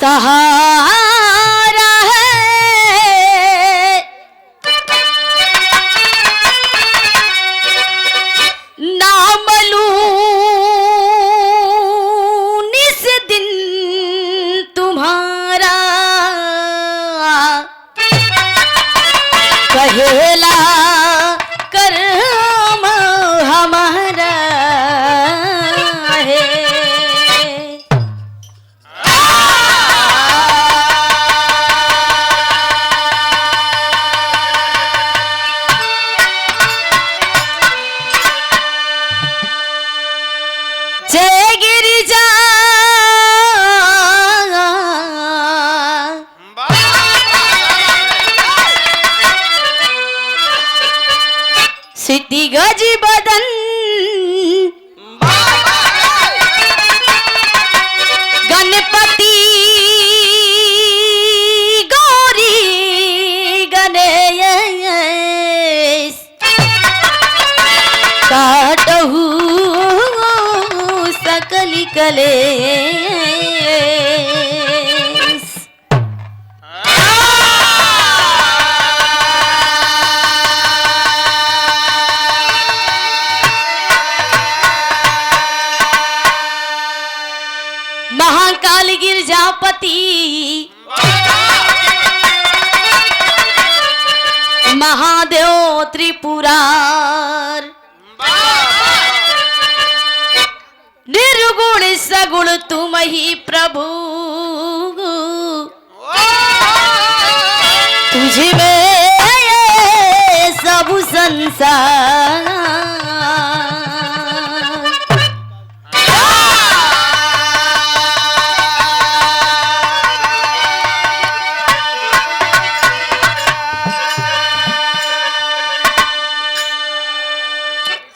सहारा है नाम लूं निस दिन तुम्हारा कहेला कर्म हमारा है। जय गिरिजा सिद्धि गज बदन गणपति गौरी गणेश काटहु सकल कलेश। महाकाल गिरजापति महादेव त्रिपुरार निर्गुण सगुण तुम ही प्रभु तुझ में सब संसार।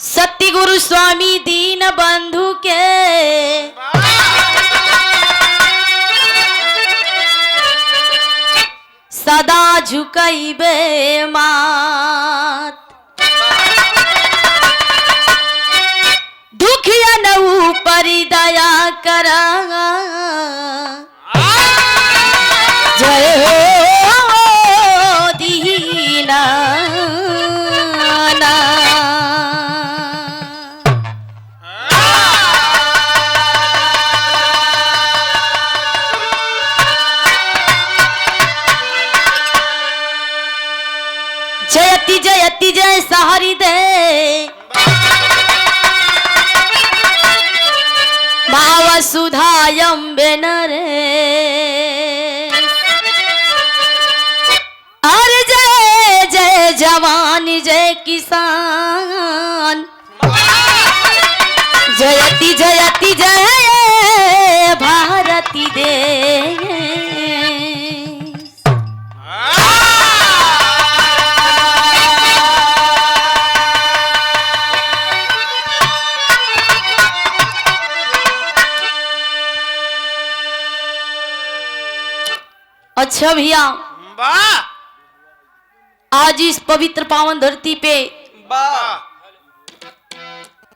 सत्य गुरु स्वामी दीन बंधु के सदा झुकैबे मात दुखिया न ऊपर दया करा जय हो दीना जयति जयति जय सहारी दे भाव सुधायम बेनरे अरे जय जय जवान जय किसान जयति जयति जय भारती देश। अच्छा भैया आज इस पवित्र पावन धरती पे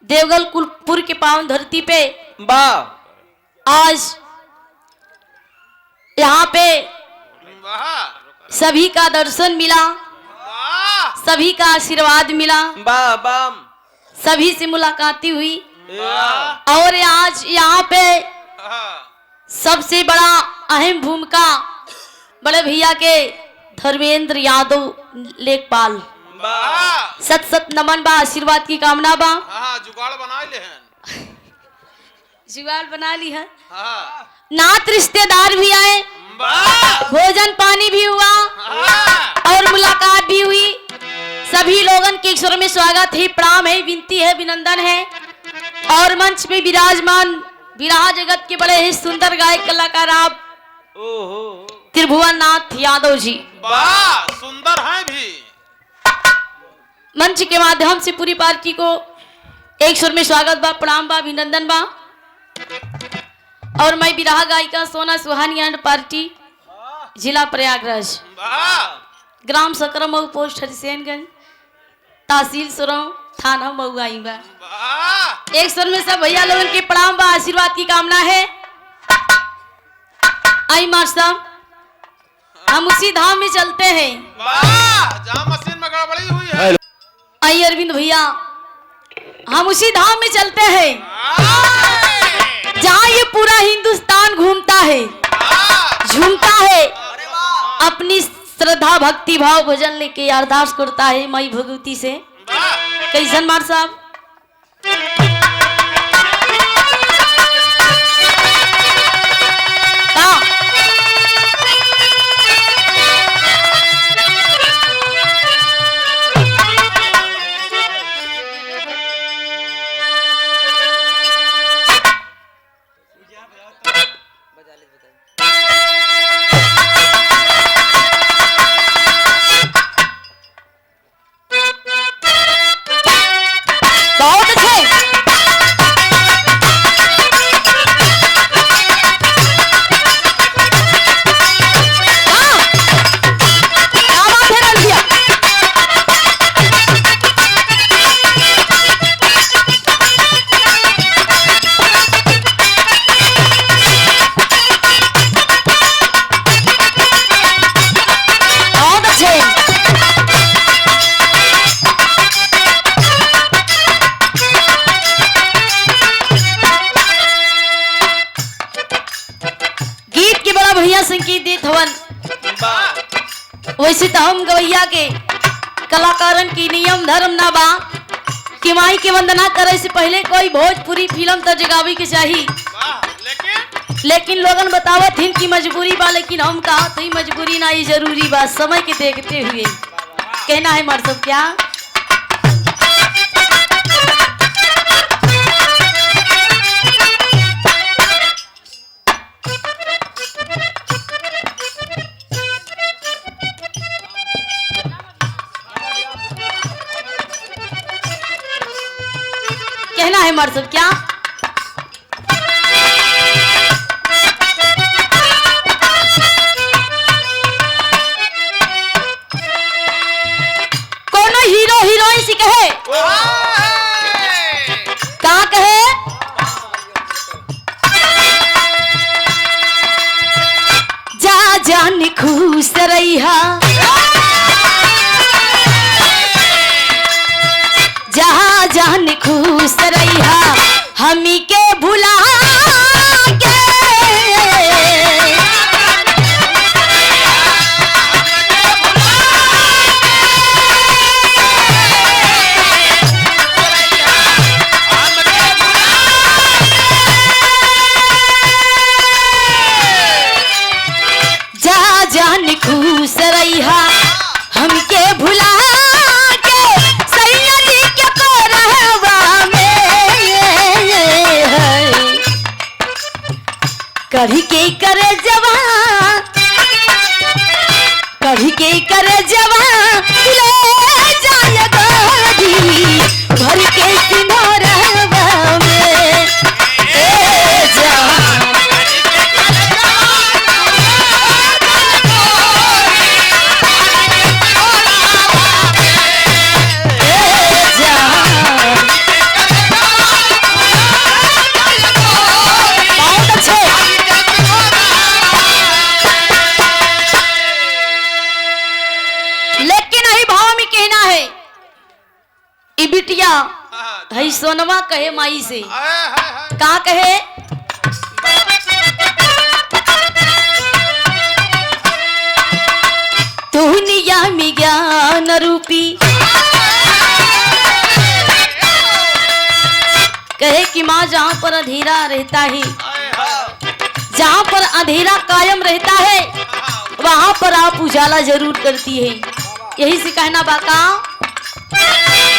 देवगलपुर के पावन धरती पे आज यहाँ पे सभी का दर्शन मिला सभी का आशीर्वाद मिला सभी से मुलाकाती हुई और आज यहाँ पे सबसे बड़ा अहम भूमिका बड़े भैया के धर्मेंद्र यादव लेखपाल सत सत नमन बा आशीर्वाद की कामना बा। जुगाड़ बना ले हैं जुगाड़ बना ली है नात रिश्तेदार भी आए भोजन पानी भी हुआ और मुलाकात भी हुई सभी लोगन के ईश्वर में स्वागत है प्रणाम है विनती है अभिनंदन है। और मंच में विराजमान विराह जगत के बड़े ही सुंदर गायक कलाकार आप त्रिभुवन नाथ यादव जी सुंदर हैं भी मंच के माध्यम से पूरी पार्टी को एक सुर में स्वागत बा प्रणाम बा अभिनंदन बा। और मैं विराह गायिका सोना सुहानी एंड पार्टी जिला प्रयागराज ग्राम सकरमऊ पोस्ट हरिसेनगंज तहसील सुरऊ थाना मऊआई बा। एक सुर में सब भैया लोगों के प्रणाम बा आशीर्वाद की कामना है। आई मार साहब, हम उसी धाम में चलते हैं जहाँ मशीन में गड़बड़ी हुई है। आई अरविंद भैया, हम उसी धाम में चलते हैं जहाँ ये पूरा हिंदुस्तान घूमता है, झूमता है, अपनी श्रद्धा भक्ति भाव भजन लेके अरदास करता है मई भगवती से। कैसन मार साहब? संगीत देत हवन, वैसे तो हम गवैया के कलाकारन की नियम धर्म ना बा कि माई के वंदना करे से पहले कोई भोजपुरी फिल्म तो जगावी के चाहिए, लेकिन लोगन बतावत हिन की मजबूरी बा, लेकिन हम कहा तो मजबूरी ना ही जरूरी बा, समय के देखते हुए कहना है मर सब क्या। कहना है मर सब क्या। कोनो हीरो हीरोइन से कहे कहा कहे जा जान खुश रहिहा, जहाँ जान खुश रहिहा हमी के भुला के, जहाँ जान खुश रहिहा हमके भुला कभी के करे जवान, कभी के करे जवान ले जाए गाड़ी भर के सिंदूरवा में ए जान, बिटिया है सोनवा कहे माई से का कहे दुनिया में ज्ञान रूपी, कहे कि माँ जहाँ पर अंधेरा रहता है, जहाँ पर अंधेरा कायम रहता है वहां पर आप उजाला जरूर करती है। यही से कहना बाका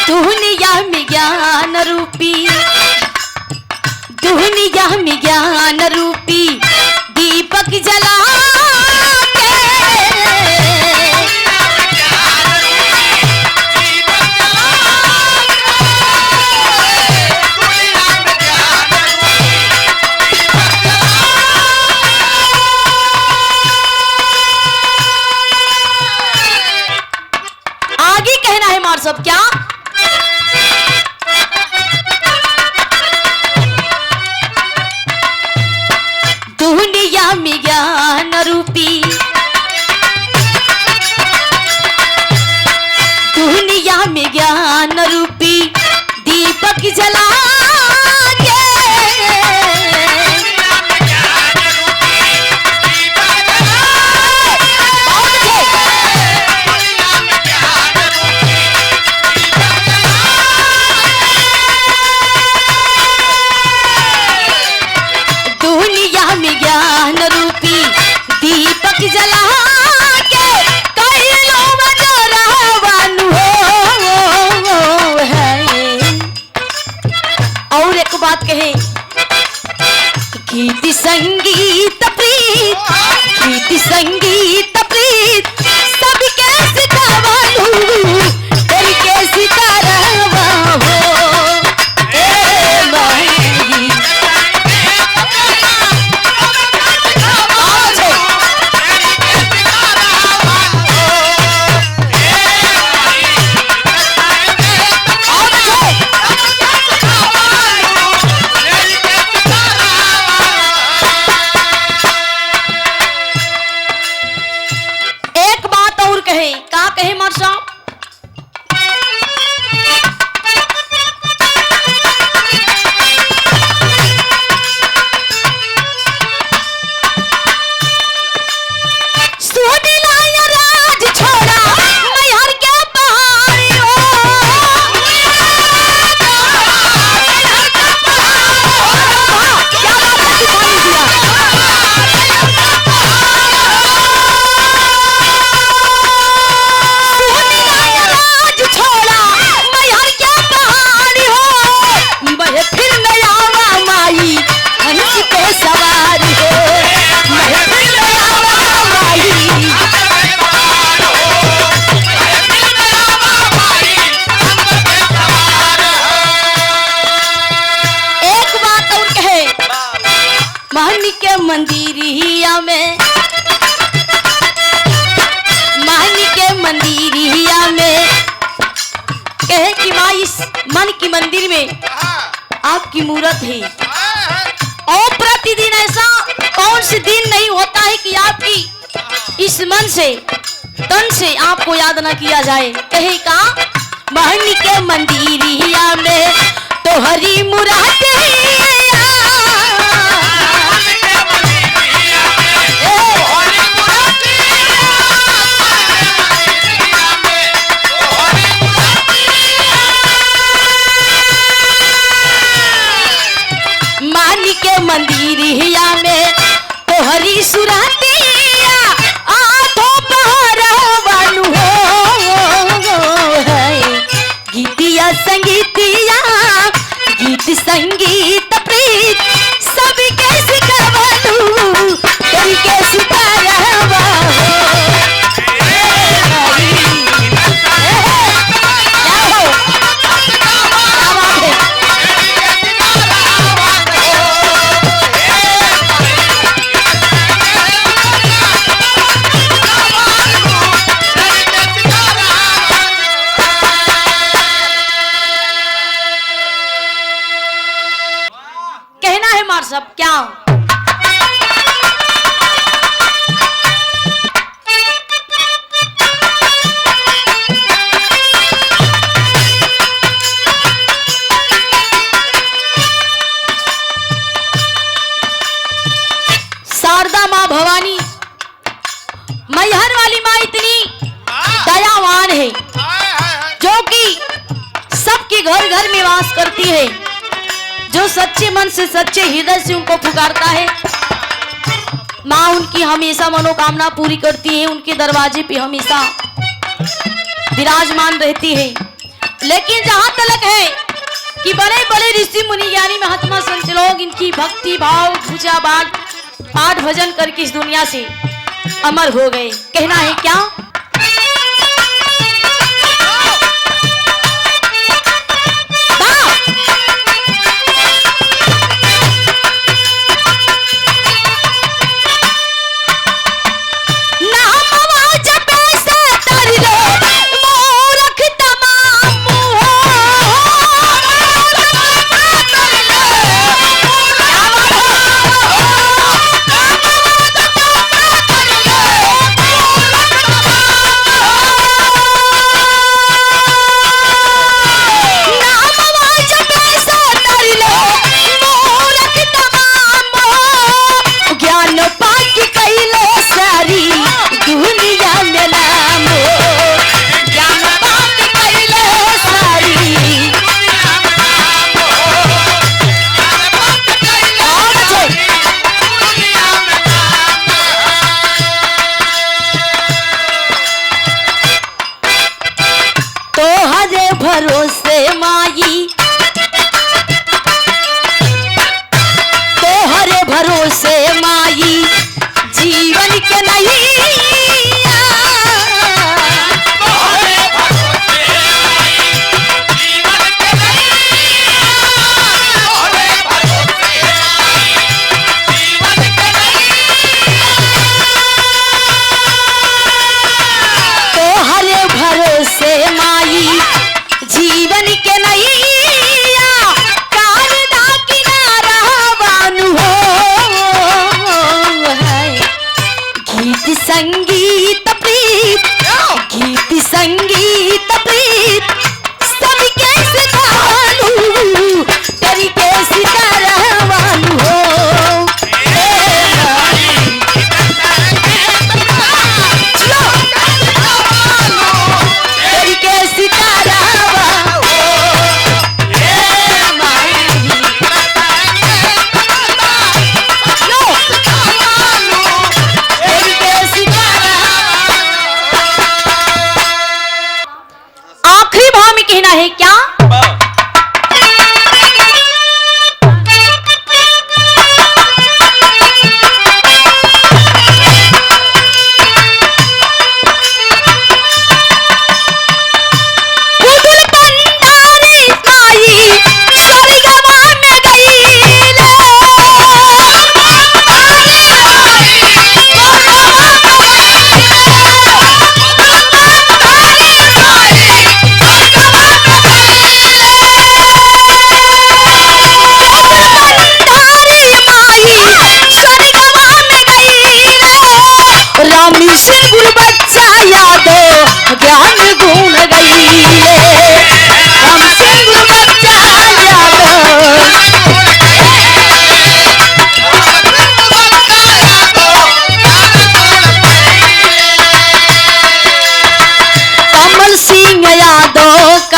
दुनिया में ज्ञान रूपी, दुनिया में ज्ञान रूपी दीपक जला के, आगे कहना है मार सब क्या। दुनिया में ज्ञान संगीत प्रीत प्रीति संगीत प्रीत सबके सितावलू दिल के सितारवा हो ए महंगी का कहे मार साहब राज छोड़ा मैहर के पहाड़ी हो क्या मंदिरिया में मानी के मंदिरिया में कहे कि माँ इस मन की मंदिर में आपकी मूर्त है और प्रतिदिन ऐसा कौन से दिन नहीं होता है कि आपकी इस मन से तन से आपको याद न किया जाए। कहे का मानी के मंदिरिया में तो हरी मुराद मंदिरिया में तोहरी सुरातिया आठो पहरवानु हो गीतिया संगीतिया गीत संगीत प्रीत सब कैसे गवालू दिल के सितारवा सब क्या शारदा माँ भवानी मैहर वाली माँ इतनी दयावान है जो कि सबके घर घर में वास करती है। जो सच्चे मन से सच्चे हृदय से उनको पुकारता है माँ उनकी हमेशा मनोकामना पूरी करती है, उनके दरवाजे पे हमेशा विराजमान रहती है। लेकिन जहां तलक है कि बड़े बड़े ऋषि मुनि ज्ञानी महात्मा संत लोग इनकी भक्ति भाव पूजा पाठ भजन करके इस दुनिया से अमर हो गए। कहना है क्या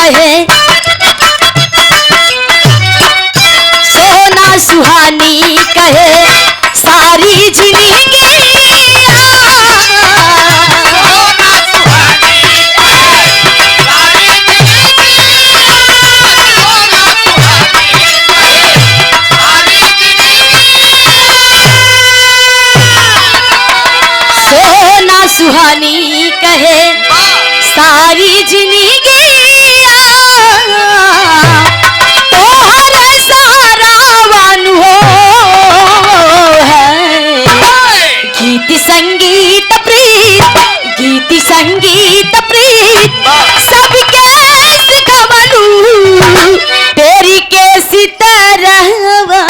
कहे सोना सुहानी कहे सारी जिंदगी सुहानी कहे सारी जिंदगी तोहर सारा वन हो है गीत संगीत प्रीत सबके सिखवलू तेरी के सितरवा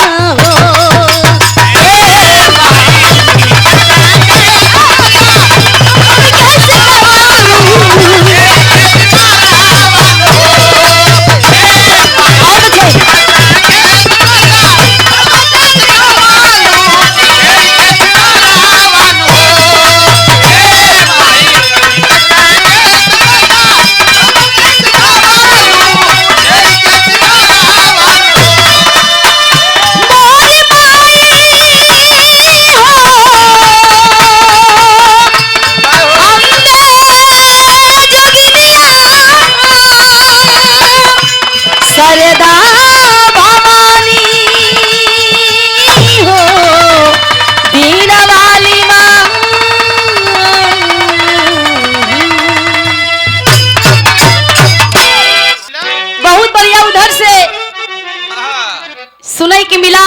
सुनाई के मिला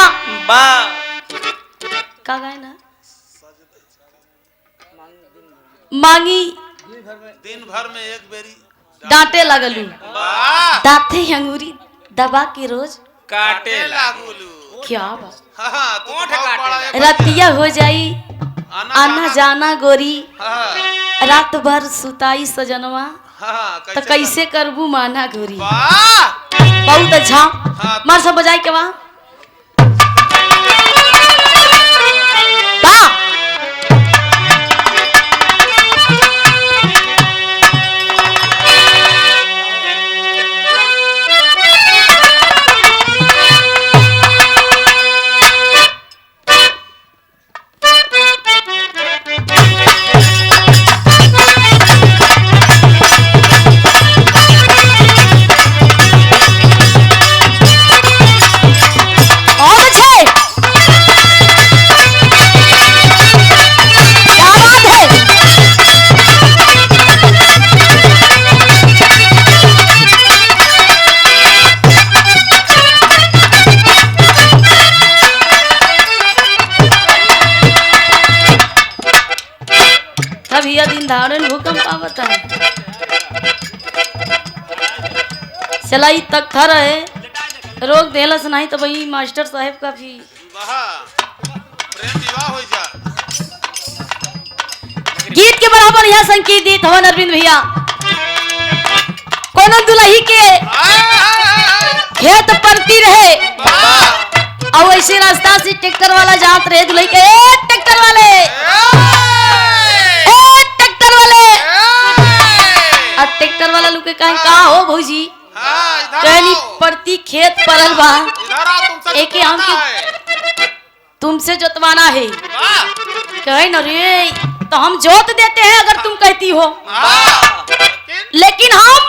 का गाय ना मांगी दिन भर में एक बेरी डांटे लगलू दांते अंगूरी दबा के रोज काटे लागलू क्या बात रतिया हो जाई आना जाना गोरी रात भर सुताई सजनवा तो कैसे करबू माना गोरी बहुत अच्छा मार सब बजाई के वहाँ भूकंप आवता है चलाई तक था रहे रोक देलस नहीं तो भाई मास्टर साहब का भी प्रेम विवाह हो जा गीत के बराबर यहाँ संकेत हवन अरविंद भैया कोनो दुल्ही के खेत पड़ती रहे और ऐसे रास्ता से ट्रैक्टर वाला जात रहे दुल्ही के ट्रैक्टर वाले ट्रैक्टर वाला लोग के कहीं का हो भौजी कहनी पड़ती खेत परल बा एक आम की तुमसे जोतवाना है कहे न रे तो हम जोत देते हैं अगर तुम कहती हो लेकिन हम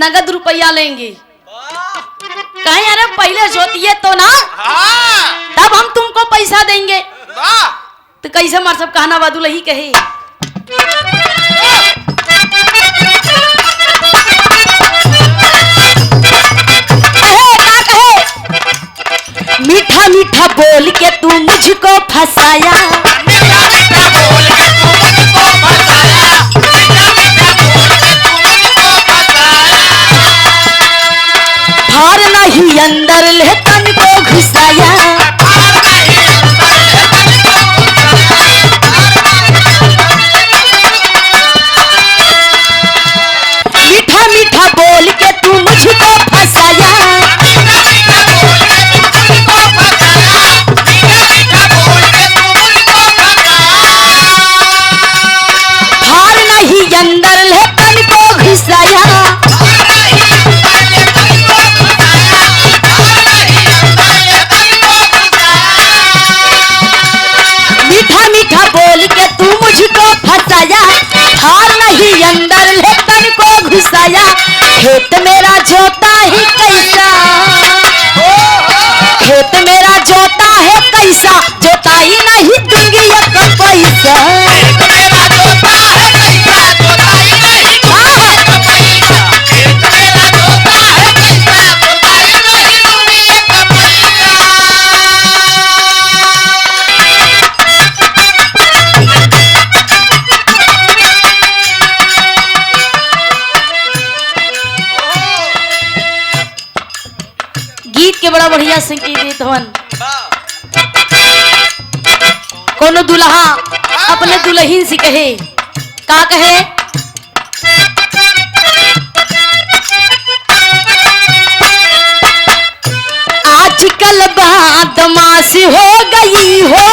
नगद रुपया लेंगे कहीं अरे पहले जोतिए तो ना तब हम तुमको पैसा देंगे तो कैसे मार सब कहना बादू ही कहे मीठा मीठा बोल के तू मुझको फंसाया हार नहीं अंदर ले तन को घुसाया मीठा मीठा बोल के तू मुझको फंसाया बड़ा बढ़िया संगीत देत हवन। कोनो दुल्हा अपने दुल्हन से कहे, का कहे? आजकल बदमाशी हो गई हो,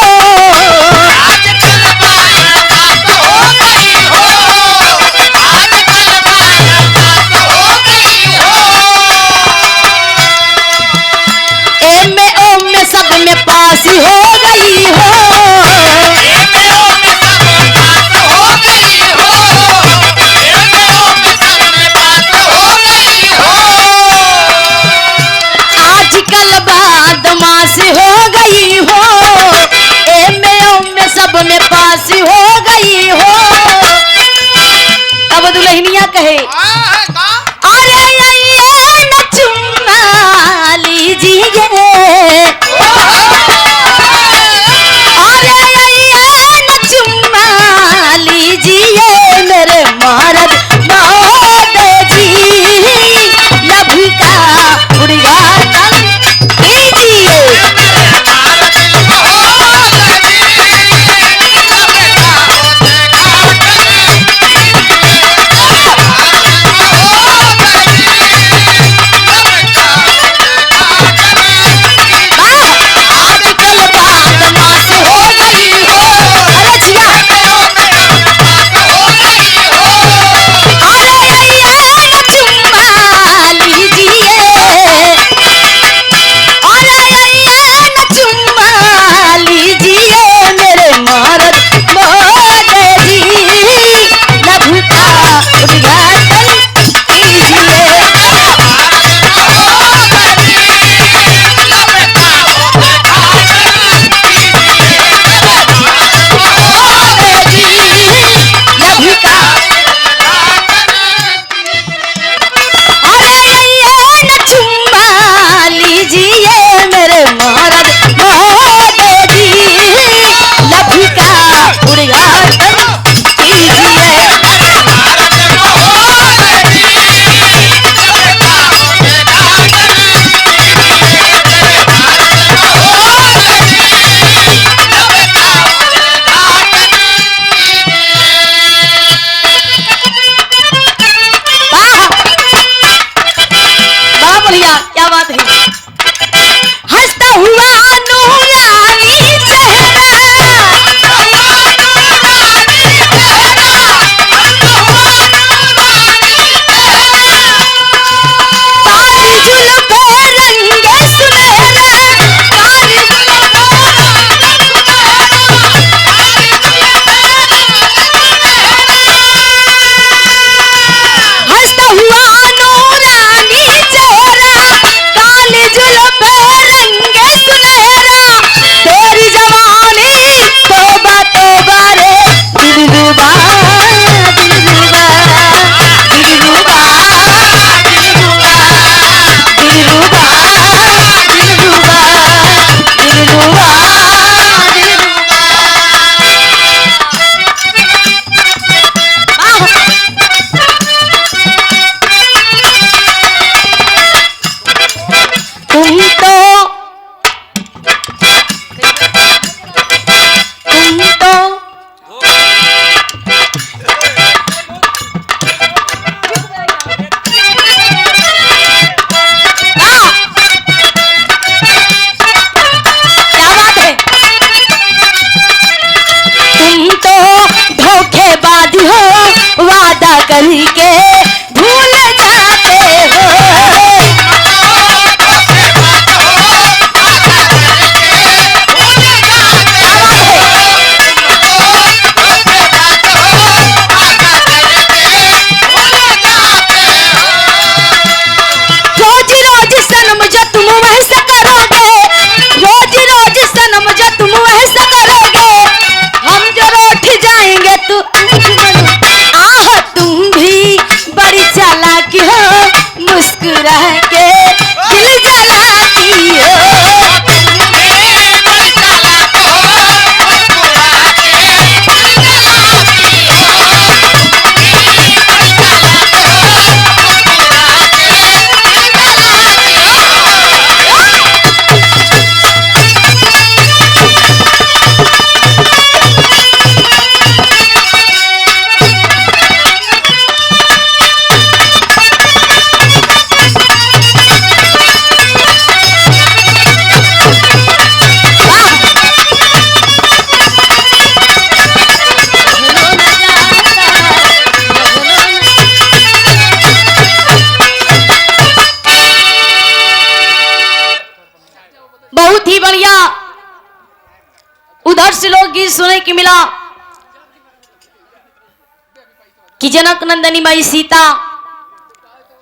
सब में पास हो गई हो, आजकल बदमाश हो गई हो, में सब में पास हो गई हो। अब दुल्हनिया कहे, अरे ये न चुम्मा लीजिए, मेरे महाराज महोदय जी, लभी का उद्घाटन कीजिए। बहुत से लोग गीत सुने की मिला कि जनक नंदनी माई सीता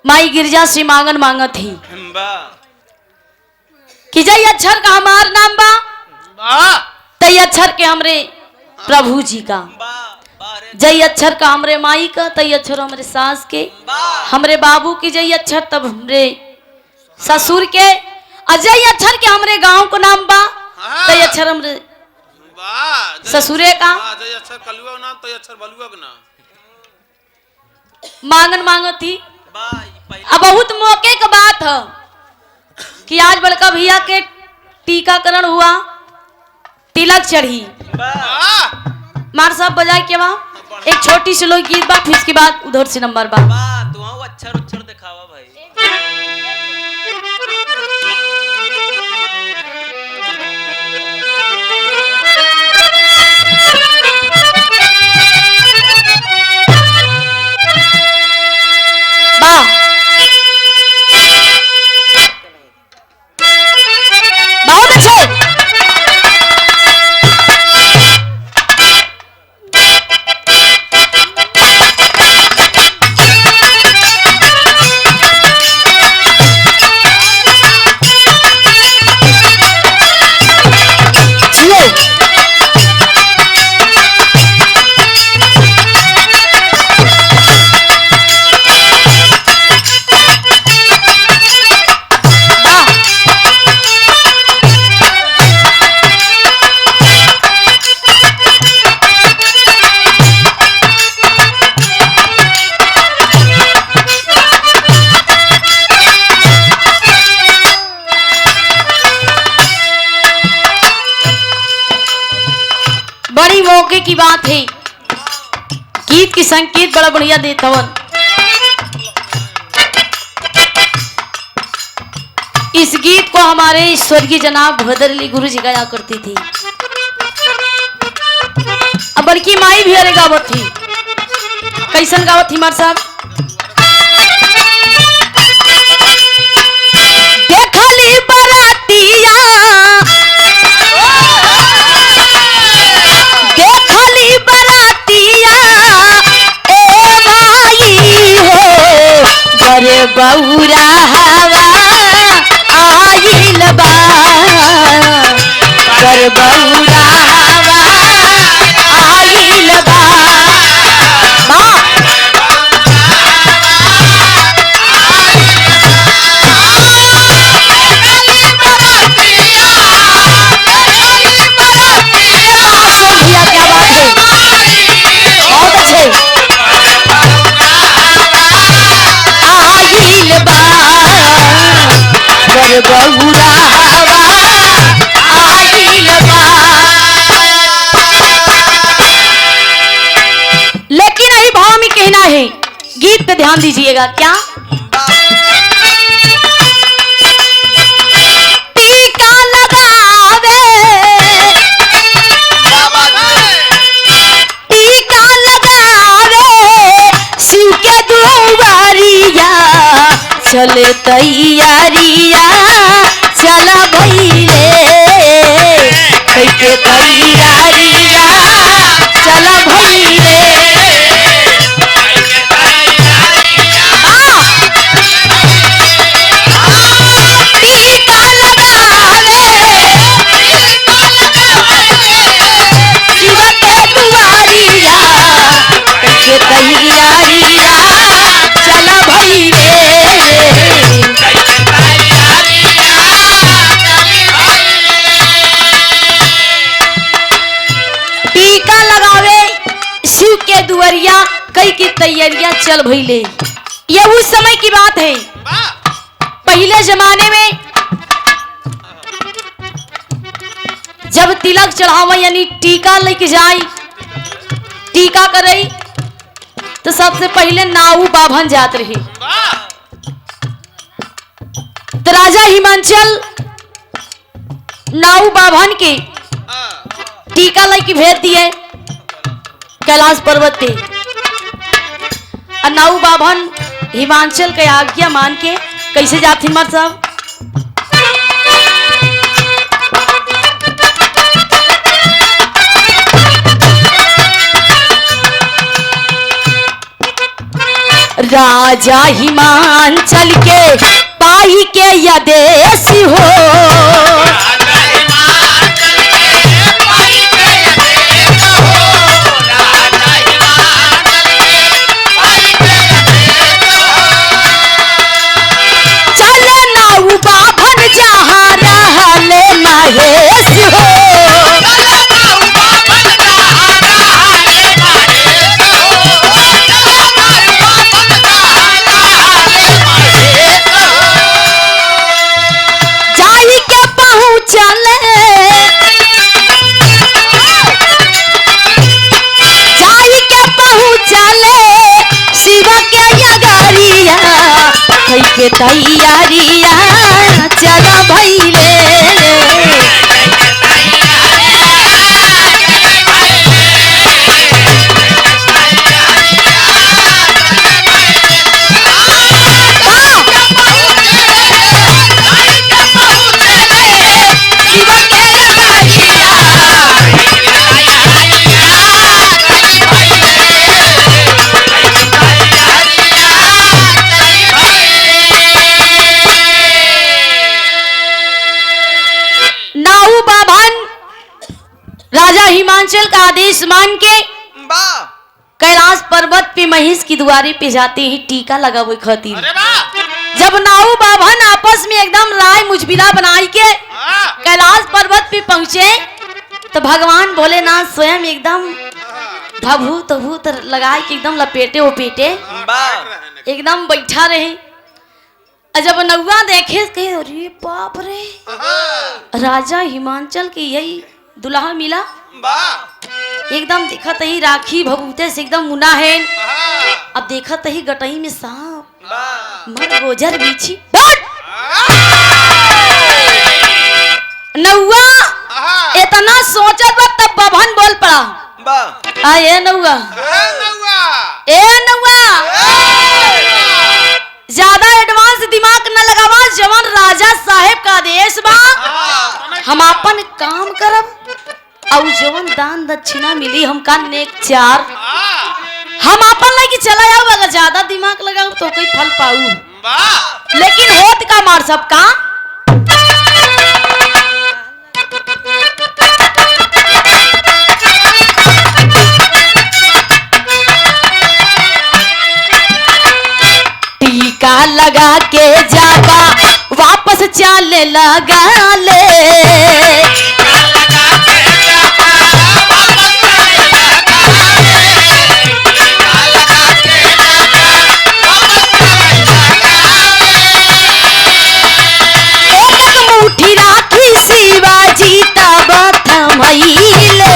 माई गिरजा से मांगन मांगत थी कि जय अक्षर का हमार नाम बा तय अक्षर के हमरे प्रभु जी का, जय अक्षर का हमरे माई का, तय अक्षर हमरे सास के, हमरे बाबू की जय अक्षर तब हमरे ससुर के, अजय अक्षर के हमरे गांव को नाम बा तय अक्षर हमरे ससुरे का, मांगन मांगत थी। अब बहुत मौके का बात है कि आज बड़का भैया के टीकाकरण हुआ, तिलक चढ़ी, मार साहब बजाए के बाद एक छोटी सी लोग गीत बा, फिर इसके बाद उधर से नंबर बा तू अक्षर दिखावा भाई। बहुत अच्छे। बड़ी मौके की बात है, गीत की संकेत बड़ा बढ़िया देता हूं। इस गीत को हमारे स्वर्गीय जनाब भदरली गुरु जी गाया करती थी, अब बड़की माई भी अरे गावत थी। कैसन गावत थी मार साहब? देखली बरातिया देखली बरातिया ए भाई हो गरे बौरा हवा आइल बा, गर बौरा हवा आइल बा। भैया क्या बात है, बहुत अच्छे। आइल बा गर बौरा हवा आइल बा। लेकिन यही भाव में कहना है, गीत पे ध्यान दीजिएगा। क्या टीका लगावे टीका लगावे शिव के दुआरिया, चले तैयारिया चला भैले कैके तैयारिया चला भैले। टीका लगावे शिव के दुआरिया कैके तैयारिया चला भैले। टीका लगावे शिव के दुआरिया कई की तैयारियां चल भइले। ये उस समय की बात है, पहले जमाने में जब तिलक चढ़ावा यानी टीका लेके जाई, टीका करई तो सबसे पहले नाऊ बाभन जात रहे। तो राजा हिमांचल नाऊ बाभन के टीका लेके भेज दिए कैलाश पर्वत पे। नाऊ बाभन हिमांचल के आज्ञा मान के कैसे जाती मर साहब? राजा हिमांचल के पाई के आदेश हो चले नाऊ बाभन जहाँ रहले महेश हो के तैयारिया चला भइले राजा हिमांचल का आदेश मान के कैलाश पर्वत पे महिष की दुआरे पे जाते ही टीका लगा हुए खातिर जब नाऊ बाभन आपस में एकदम राय मुजबिला बनाई के कैलाश पर्वत पे पहुंचे तो भगवान भोलेनाथ स्वयं एकदम भभूत भूत लगाए के एकदम लपेटे उपेटे एकदम बैठा रहे। जब नौआ देखे कहे अरे बाप रे राजा हिमांचल के यही दुल्हा मिला एकदम देखत ही राखी भभूते से एकदम मुना है। अब देखत ही गटई में सांप मर गोजर बीछी नौआ इतना सोचत तब बभन बोल पड़ा ए नौआ ज्यादा एडवांस दिमाग न लगावा जवान राजा साहेब का आदेश बा हम अपन काम करब और जवन दान दक्षिणा मिली हमका नेक चार हम अपन लगी चला जाऊ अगर ज्यादा दिमाग लगाऊ तो कोई फल पाऊ लेकिन होत का मार सबका टीका लगा के जाबा वापस चले लगा ले शिवाजी तब थमइले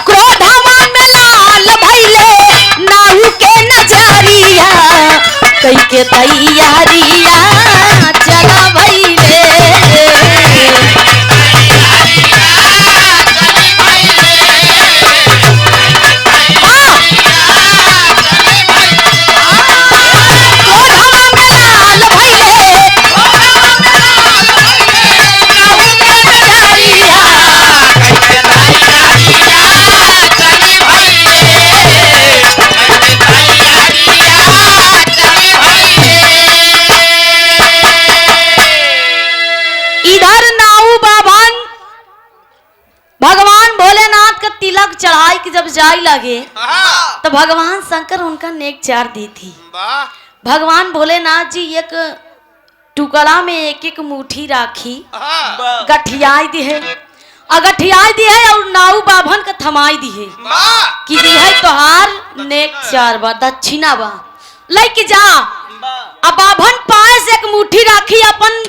क्रोधवा में लाल भइले नाहू के नजरिया कई के तैयारिया चला भइले भगवान भोलेनाथ का तिलक चढ़ाई के जब जाई लगे तो भगवान शंकर उनका नेक चार दी थी। भगवान भोलेनाथ जी एक टुकड़ा में एक एक मुट्ठी राखी गठियाई दी है और गठियाई दी है और नाऊ बाभन का थमाई दी है कि दी है तोहार नेक चार बा दक्षिणा बा लेके जा। अब बाभन पाए से एक मुट्ठी राखी अपन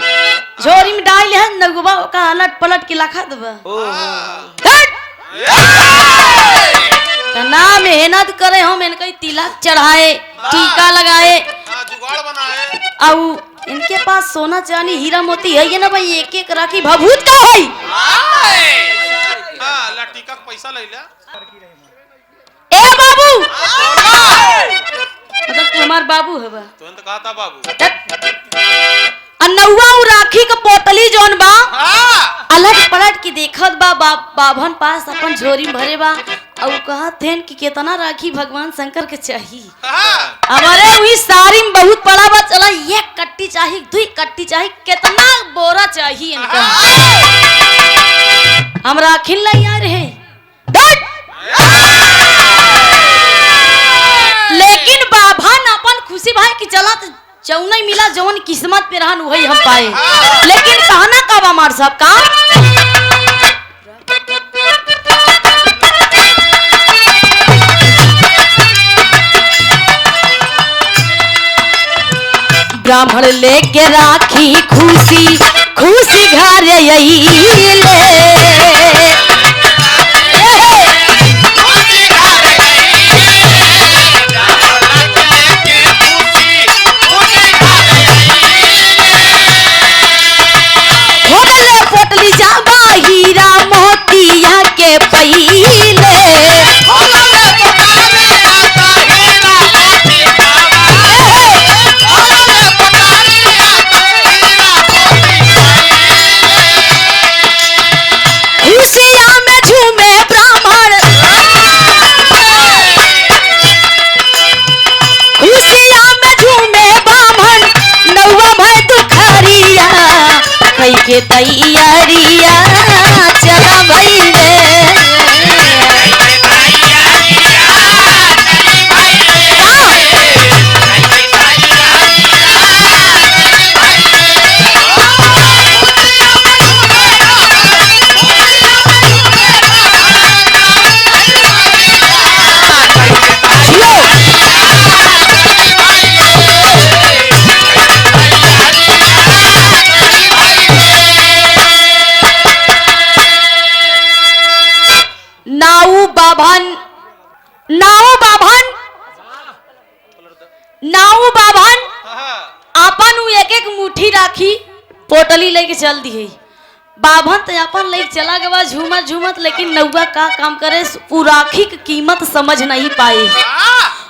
झोरी में डाल है नगुबा का अलट पलट के लखा दबा ना मेहनत करे हम इनका तिलक चढ़ाए टीका लगाए और इनके पास सोना चांदी हीरा मोती है ये ना भाई एक एक राखी भभूत का है टीका पैसा ले ले ए बाबू हमार बाबू हवा तुरंत कहा था बाबू। नौवा उ राखी का पोटली जौन बा हाँ। अलग पलट के देखत बा बाभन पास अपन झोरी भरे बा और कहत थे कि कितना राखी भगवान शंकर के चाहिए। हाँ। हमारे वही सारी में बहुत पड़ा बा, चला एक कट्टी चाहिए, दो कट्टी चाहिए, कितना बोरा चाहिए इनका। हम राखी लाई आ रहे लेकिन बाभन अपन खुशी भाई की चला चौना मिला जवन किस्मत पे रहन वही हम पाए। लेकिन कहना का बा मार साहब का ब्राह्मण लेके राखी खुशी खुशी घर अइले। पोटली जाबा हीरा मोतिया के पहिले खुशियां में झूमे ब्राह्मण, खुशियां में झूमे ब्राह्मण, नौवा भय दुखरिया कई के तैयारिया चला भइले। नाऊ बाभन अपन एक एक मुट्ठी राखी पोटली लेके चल दी है। बाभन तो अपन लेके चला गया झूमत झूमत, लेकिन नौवा का काम करे उ राखी की कीमत समझ नहीं पाए,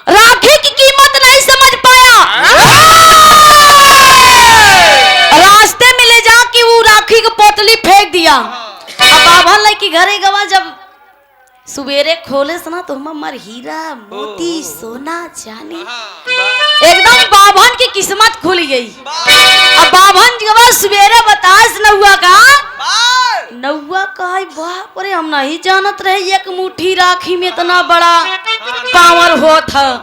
राखी की कीमत नहीं समझ पाया। रास्ते में ले जाके वो राखी की पोटली फेंक दिया। अब बाभन लेके घरे गवा, जब सुबेरे खोले सना तो हमार हीरा मोती सोना चांदी एकदम बाभन की किस्मत खुल गई। अब बाभन जब सुबेरे बतास नौवा का बाप रे हम नहीं जानत रहे एक मुट्ठी राखी में इतना बड़ा पावर होत है।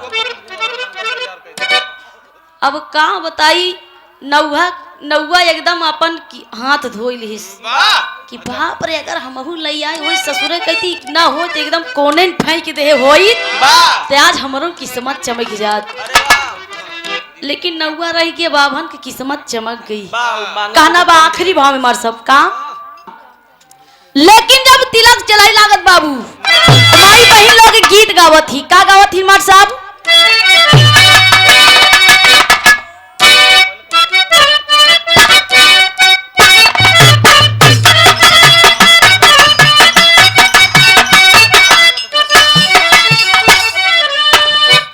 अब का बताई नौवा एकदम अपन हाथ धोई लिस कि बाप रे अगर हमहू लई आए वही ससुरे कहती ना हो तो एकदम कोने फेंक दे होई तो आज हमरो किस्मत चमक जात। लेकिन नौवा रही के बाभन की किस्मत चमक गई। कहना बा आखिरी भाव में मार सब का। लेकिन जब तिलक चलाई लागत बाबू माई बहन लोग गीत गावत थी, का गावत थी मार साहब?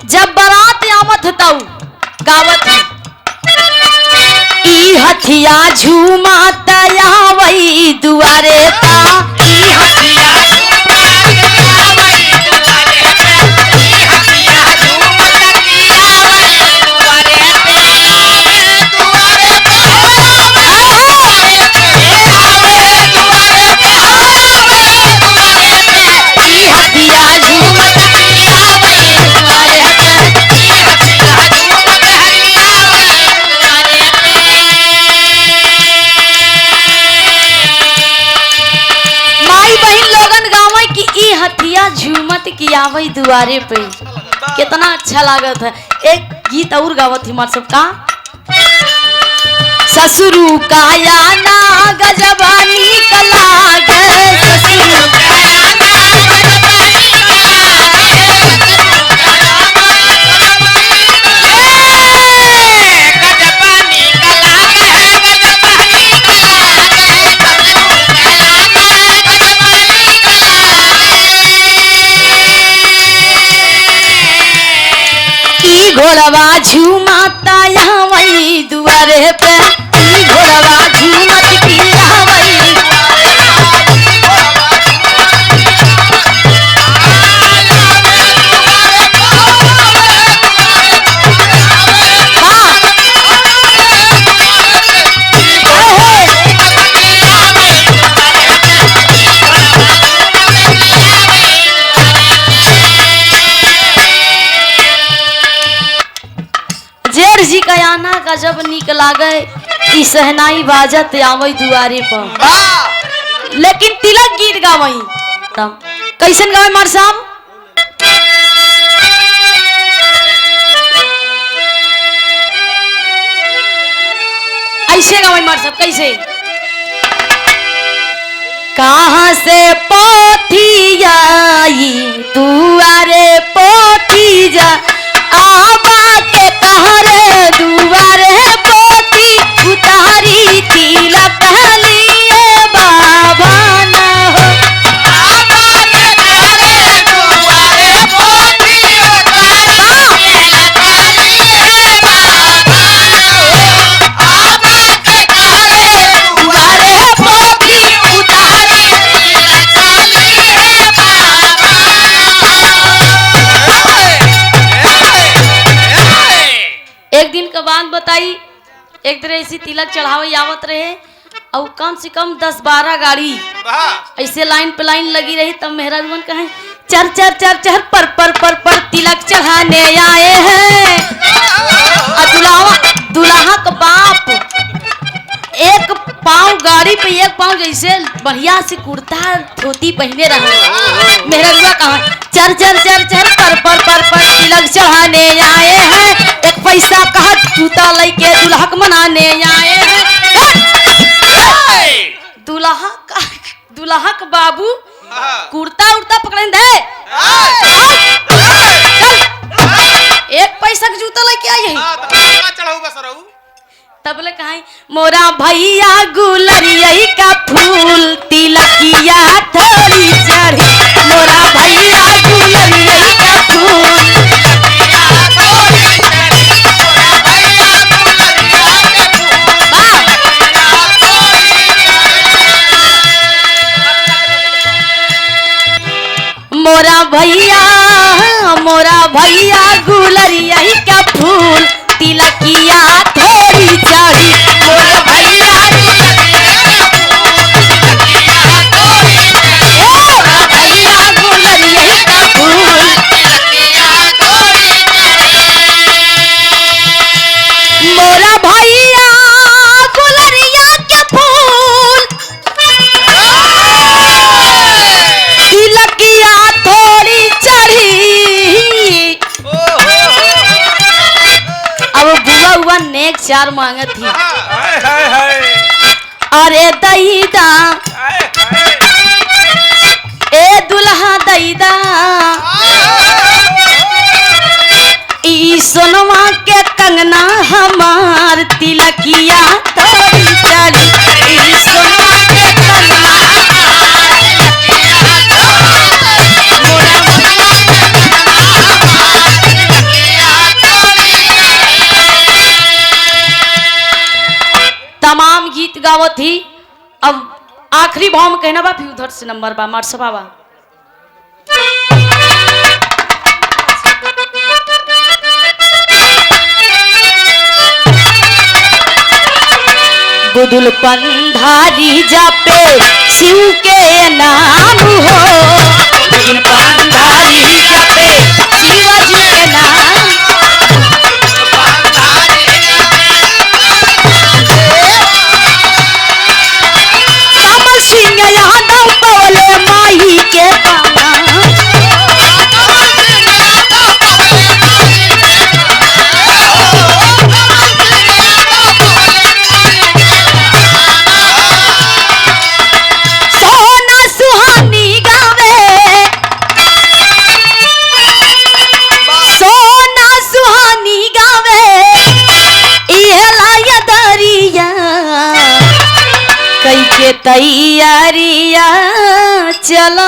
जब बारात आवत तऊ गावत ई हथिया झूमा तयावई दुआरे ता, ई हथिया झूमत की आवई दुआरे पे। कितना अच्छा लागत है। एक गीत और गावत थी मार सब का। ससुरु काया ना गजबानी कलाग, ससुरु काया ना गजबानी घोड़वा झूमाता यहाँ वही दुआरे पे घोड़वा झूमत की वही जी का आना का जब निक लागे ई सहनाई बाजत आवई दुआरे पर लेकिन तिलक गीत गावई कैसन गावे मार साहब ऐसे गावे मार साहब कैसे कहां से पोथी आई दुआरे पोथी जा आबा के कहरे दुआरे पोती उतारी तिलक लिए बाबा ना हो आबा के कहरे दुआरे पोती उतारी तिलक लिए बाबा ना हो आबा के कहरे दुआरे पोती उतारी तिलक लिए बाबा एक दिन का बात बताई एक तरह ऐसी तिलक चढ़ावे आवत रहे और कम से कम 10-12 गाड़ी ऐसे लाइन पे लाइन लगी रही तब मेहराजवन कहे चर चर चर चर पर तिलक चढ़ाने आए हैं दुल्हा का बाप एक पाँव गाड़ी पे एक पाँव जैसे बढ़िया से कुर्ता धोती पहने रहे मेहराजवा कहा चर चर चर चर पर तिलक चढ़ाने आए हैं एक पैसा कहा जूता लेके दुल्हा को मनाने आए हैं दुल्हा का बाबू कुर्ता उड़ता पकड़े दे एक पैसा का जूता लेके आए हैं तबले कहा मोरा भैया गुलरिया का फूल तिलकिया थोड़ी चढ़ी मोरा भैया गुलरिया का फूल मोरा भैया गुलरिया का फूल तिलकिया थोड़ी चढ़ी मोरा भैया गुलरिया का फूल मोरा भैया गुलरिया के फूल तिलकिया थोड़ी चढ़ी बुआ नेक चार मांगत थी अरे दईदा ए दुल्हा दईदा ई सोनवा के कंगना हमार तिलकिया थोड़ी चढ़ी ई सोनवा के कंगना तमाम गीत गावत थी अब आखिरी भाव में कहना बा फिर उधर से नंबर बा मार सभावा बुदुल पंधारी जापे शिव के नाम हो बुदुल पंधारी जापे शिव जी के नाम माही के सोना सुहानी गावे सोना सुहानी गावे इहला दरिया कई के तैयारिया चलो